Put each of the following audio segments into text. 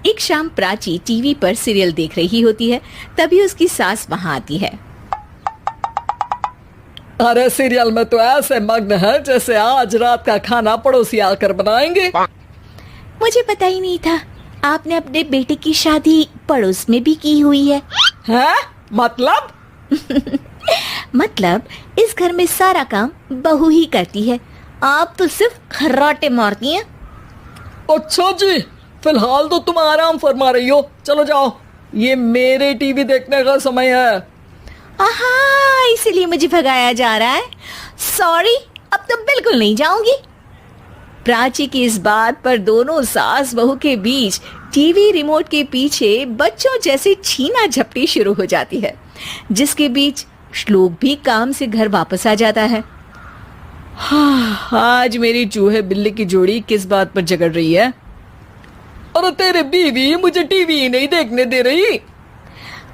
एक शाम प्राची टीवी पर सीरियल देख रही होती है। तभी उसकी सास वहां आती है। अरे सीरियल में तो ऐसे मग्न है जैसे आज रात का खाना पड़ोसी आकर बनाएंगे। मुझे पता ही नहीं था आपने अपने बेटे की शादी पड़ोस में भी की हुई है। हैं? मतलब? मतलब इस घर में सारा काम बहू ही करती है, आप तो सिर्फ खर्राटे मारती हैं। अच्छा जी, फिलहाल तो तुम आराम फरमा रही हो, चलो जाओ, ये मेरे टीवी देखने का समय है। आहा, इसीलिए मुझे भगाया जा रहा है। सॉरी, अब तो बिल्कुल नहीं जाऊंगी। प्राची की इस बात पर दोनों सास बहू के बीच टीवी रिमोट के पीछे बच्चों जैसे छीना झपटी शुरू हो जाती है, जिसके बीच श्लोक भी काम से घर वापस आ जाता है। हाँ, आज मेरी चूहे बिल्ली की जोड़ी किस बात पर झगड़ रही है? अरे तेरे बीवी मुझे टीवी ही नहीं देखने दे रही।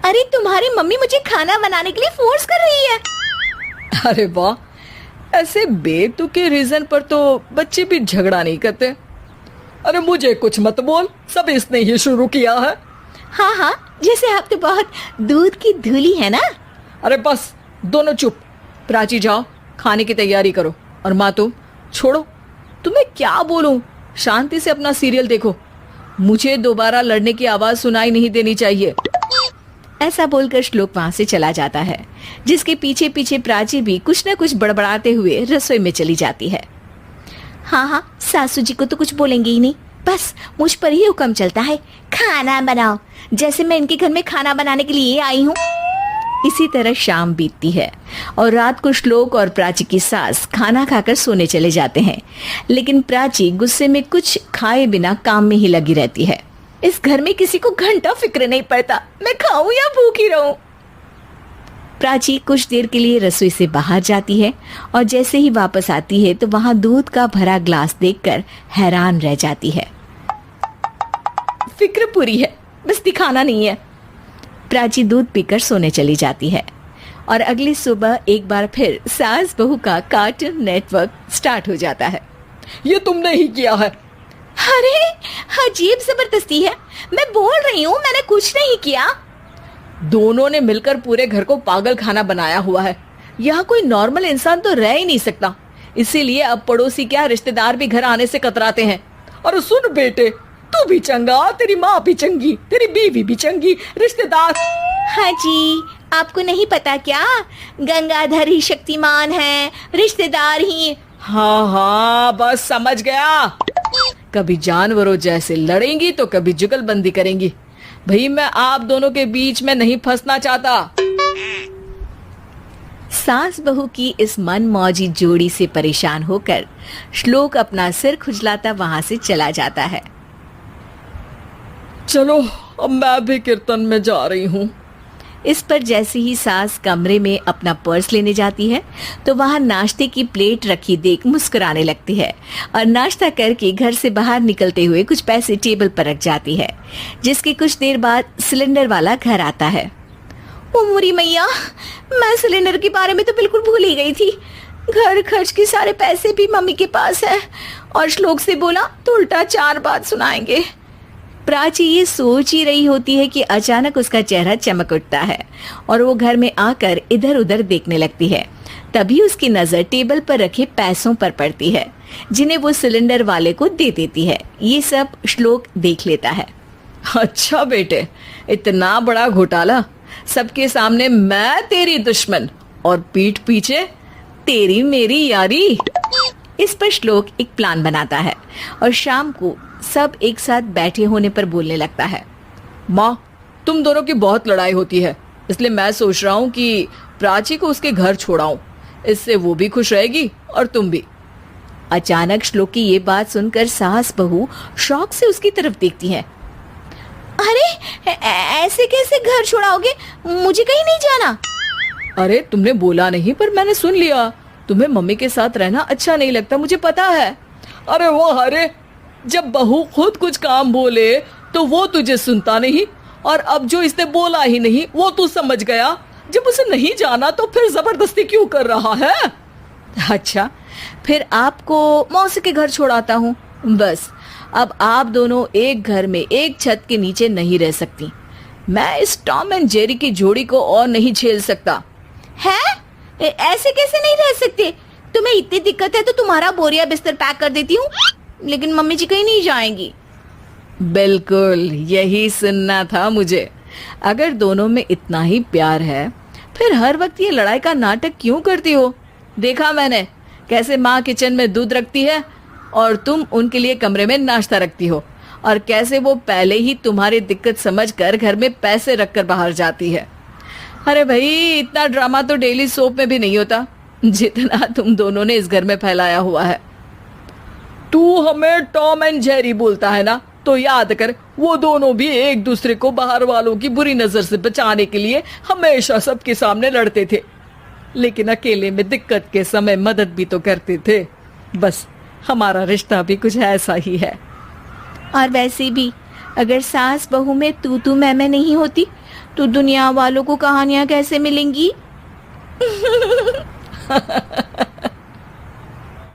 अरे तुम्हारी मम्मी मुझे खाना बनाने के लिए फोर्स कर रही है। अरे वाह, ऐसे बेतुके रीजन पर तो बच्चे भी झगड़ा नहीं करते। अरे मुझे कुछ मत बोल, सब इसने ही शुरू किया है। हाँ हाँ, जैसे आप तो बहुत दूध की धूली है ना। अरे बस, दोनों चुप। प्राची जाओ, खाने की तैयारी करो। और माँ तुम छोड़ो, तुम्हें क्या बोलूं, शांति से अपना सीरियल देखो, मुझे दोबारा लड़ने की आवाज सुनाई नहीं देनी चाहिए। ऐसा बोलकर श्लोक वहां से चला जाता है, जिसके पीछे पीछे प्राची भी कुछ न कुछ बड़बड़ाते हुए रसोई में चली जाती है। हाँ हाँ, सासू जी को तो कुछ बोलेंगे ही नहीं, बस मुझ पर ही हुक्म चलता है, खाना बनाओ, जैसे मैं इनके घर में खाना बनाने के लिए आई हूँ। इसी तरह शाम बीतती है और रात को श्लोक और प्राची की सास खाना खाकर सोने चले जाते हैं, लेकिन प्राची गुस्से में कुछ खाए बिना काम में ही लगी रहती है। इस घर में किसी को घंटा फिक्र नहीं पड़ता, मैं खाऊं या भूखी रहूं। प्राची कुछ देर के लिए रसोई से बाहर जाती है और जैसे ही वापस आती है तो वहां दूध का भरा ग्लास देखकर हैरान रह जाती है। फिक्र पूरी है, बस दिखाना नहीं है। प्राची दूध पीकर सोने चली जाती है और अगली सुबह एक बार फिर सास बहू का कार्टून नेटवर्क स्टार्ट हो जाता है। ये तुमने ही किया है। अरे अजीब जबरदस्ती है, मैं बोल रही हूँ मैंने कुछ नहीं किया। दोनों ने मिलकर पूरे घर को पागल खाना बनाया हुआ है। यहाँ कोई नॉर्मल इंसान तो रह ही नहीं सकता, इसीलिए अब पड़ोसी क्या रिश्तेदार भी घर आने से कतराते हैं। और सुन बेटे, तू भी चंगा, तेरी माँ भी चंगी, तेरी बीवी भी चंगी, रिश्तेदार। हाँ जी, आपको नहीं पता क्या, गंगाधर ही शक्तिमान है, रिश्तेदार ही। हाँ हाँ, बस समझ गया। कभी जानवरों जैसे लड़ेंगी तो कभी जुगलबंदी करेंगी। भाई मैं आप दोनों के बीच में नहीं फंसना चाहता। सास बहू की इस मनमौजी जोड़ी से परेशान होकर श्लोक अपना सिर खुजलाता वहां से चला जाता है। चलो अब मैं भी कीर्तन में जा रही हूँ। इस पर जैसे ही सास कमरे में अपना पर्स लेने जाती है तो वहां नाश्ते की प्लेट रखी देख मुस्कुराने लगती है और नाश्ता करके घर से बाहर निकलते हुए कुछ पैसे टेबल पर रख जाती है, जिसके कुछ देर बाद सिलेंडर वाला घर आता है। ओ मोरी मैया, मैं सिलेंडर के बारे में तो बिल्कुल भूल ही गई थी। घर खर्च के सारे पैसे भी मम्मी के पास है और श्लोक से बोला तो उल्टा 4 बात सुनाएंगे। प्राची ये सोच ही रही होती है कि अचानक उसका चेहरा चमक उठता है और वो घर में आकर इधर उधर देखने लगती है। तभी उसकी नजर टेबल पर रखे पैसों पर पड़ती है, जिन्हें वो सिलेंडर वाले को दे देती है। ये सब श्लोक देख लेता है। अच्छा बेटे, इतना बड़ा घोटाला, सबके सामने मैं तेरी दुश्मन और पीठ पीछे तेरी मेरी यारी। इस पर श्लोक एक प्लान बनाता है और शाम को सब एक साथ बैठे होने पर बोलने लगता है। माँ, तुम दोनों की बहुत लड़ाई होती है, इसलिए मैं सोच रहा हूँ कि प्राची को उसके घर छोड़ाऊं, इससे वो भी खुश रहेगी और तुम भी। अचानक श्लोक की ये बात सुनकर सास बहू शौक से उसकी तरफ देखती है। अरे ऐसे कैसे घर छोड़ाओगे, मुझे कहीं नहीं जाना। अरे तुमने बोला नहीं पर मैंने सुन लिया, तुम्हें मम्मी के साथ रहना अच्छा नहीं लगता, मुझे पता है। अरे वो, अरे जब बहू खुद कुछ काम बोले तो वो तुझे सुनता नहीं, और अब जो इसने बोला ही नहीं वो तू समझ गया। जब उसे नहीं जाना तो फिर जबरदस्ती क्यों कर रहा है? अच्छा, फिर आपको मौसी के घर छोड़ाता हूँ, बस अब आप दोनों एक घर में एक छत के नीचे नहीं रह सकती। मैं इस टॉम एंड जेरी की जोड़ी को और नहीं झेल सकता। है? ऐसे कैसे नहीं रह सकते? तुम्हें इतनी दिक्कत है तो तुम्हारा बोरिया बिस्तर पैक कर देती हूँ, लेकिन मम्मी जी कहीं नहीं जाएंगी। बिल्कुल यही सुनना था मुझे। अगर दोनों में इतना ही प्यार है फिर हर वक्त ये लड़ाई का नाटक क्यों करती हो? देखा मैंने कैसे माँ किचन में दूध रखती है और तुम उनके लिए कमरे में नाश्ता रखती हो, और कैसे वो पहले ही तुम्हारी दिक्कत समझकर घर में पैसे रखकर बाहर जाती है। अरे भाई, इतना ड्रामा तो डेली सोप में भी नहीं होता जितना तुम दोनों ने इस घर में फैलाया हुआ है। तू हमें टॉम एंड जेरी बोलता है ना, तो याद कर वो दोनों भी एक दूसरे को बाहर वालों की बुरी नजर से बचाने के लिए हमेशा सबके सामने लड़ते थे, लेकिन अकेले में दिक्कत के समय मदद भी तो करते थे। बस हमारा रिश्ता भी कुछ ऐसा ही है। और वैसे भी अगर सास बहू में तू मैं नहीं होती तो दुनिया वालों को कहानियां कैसे मिलेंगी?